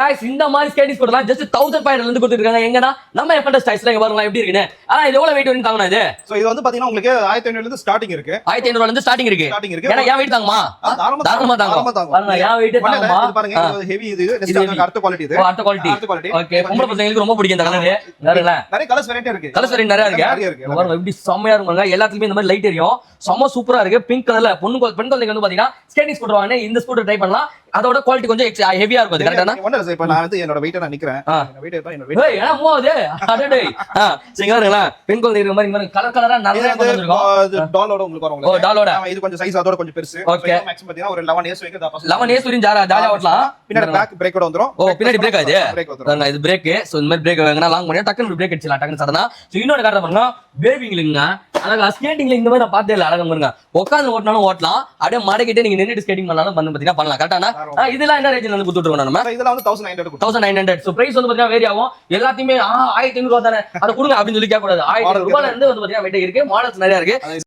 guys இந்த மாதிரி ஸ்கேட்டிங்ஸ் போடலாம் just 1500 ல இருந்து கொடுத்துருக்காங்க எங்கனா நம்ம எஃப்என்எஸ் ஸ்டைல்ஸ்ல இங்க பாருங்க எப்படி இருக்குன்னு. ஆனா இது எவ்வளவு வெயிட் வரைக்கும் தாங்கனா இது? சோ இது வந்து பாத்தீங்கன்னா உங்களுக்கு 1500 ல இருந்து ஸ்டார்டிங் இருக்கு. 1500 ல இருந்து ஸ்டார்டிங் இருக்கு. ஏனா யா வெயிட் தாங்குமா? தாராளமா தாங்கும். பாருங்க யா வெயிட் தாங்குமா? இது பாருங்க இது ஹெவி இது நெக்ஸ்ட் அடுத்த குவாலிட்டி இது. அடுத்த குவாலிட்டி. ஓகே பொம்பளை பசங்களுக்கு ரொம்ப பிடிக்கும் இந்த கலர். பாருங்க நிறைய கலர்ஸ் வெரைட்டி இருக்கு. கலர்ஸ் வெரைட்டி நிறைய இருக்கு. பாருங்க எப்படி செமையா இருக்குங்க. எல்லாத்துலயுமே இந்த மாதிரி லைட் எரியும். செம சூப்பரா இருக்கு. பிங்க் கலர்ல பெண் குழந்தைங்க வந்து பாத்தீங்கன்னா ஸ்கேட்டிங்ஸ் போடுவாங்க. இந்த ஸ்கூட்டர் ட்ரை பண்ணலாம். அதோட குவாலிட்டி கொஞ்சம் ஹெவியா இருக்கும். கரெக்ட்டானா? ஒண்ணு இல்ல இப்ப நான் வந்து என்னோட வெயிட்ட நான் நிக்கிறேன். என்னோட வெயிட் தான் என்னோட வெயிட். ஏய் என்ன மூவுது? அடடே. சரிங்க பாருங்களா. பெண் குழந்தை இருக்கிற மாதிரி கலர் கலரா நிறைய கொண்டு வந்திருக்கோம். இது டாலோட உங்களுக்கு வரும். ஓ டாலோட. இது கொஞ்சம் சைஸ் அதோட கொஞ்சம் பெருசு. ஓகே. மேக்ஸிமம் பாத்தீங்கன்னா ஒரு 11 இயர்ஸ் வரைக்கும் தான். 11 இயர்ஸ் வரைக்கும் ஜாலியா ஓட்டலாம். பின்னாடி பேக் பிரேக்கோட வந்துரும். ஓ பின்னாடி பிரேக் ஆகுது. பாருங்க இது பிரேக். சோ இந்த மாதிரி பிரேக் வாங்குனா லாங் பண்ணி டக்குனு பிரேக் அடிச்சலாம் டக்குனு சடனா. சோ இன்னொரு காரணம் பாருங்க பேபிங்களுங்க. அழகா ஸ்கேட்டிங்ல இந்த மாதிரி நான் பார்த்தே இல்ல அழகா பாருங்க. உட்கார்ந்து ஓட்டனாலும் ஓட்டலாம். அப்படியே மடக்கிட்டே நீங்க நின்னுட்டு ஸ்கேட்டிங் பண்ணாலும் பாத்தீங்கன்னா பண்ணலாம். கரெக்ட்டானா? இதெல்லாம் என்ன ரேஞ்சில வந்து கொடுத்துட்டு நம்ம? இதெல்லாம் வந்து 1900. சோ பிரைஸ் வந்து பாத்தீங்கன்னா வேரி ஆகும். எல்லாத்தையுமே 1500 ரூபாய் தானே. அத கொடுங்க அப்படின்னு சொல்லி கேட்க கூடாது. 1000 ரூபாயில இருந்து வந்து பாத்தீங்கன்னா வெயிட் இருக்கு. மாடல்ஸ் நிறைய இருக்கு.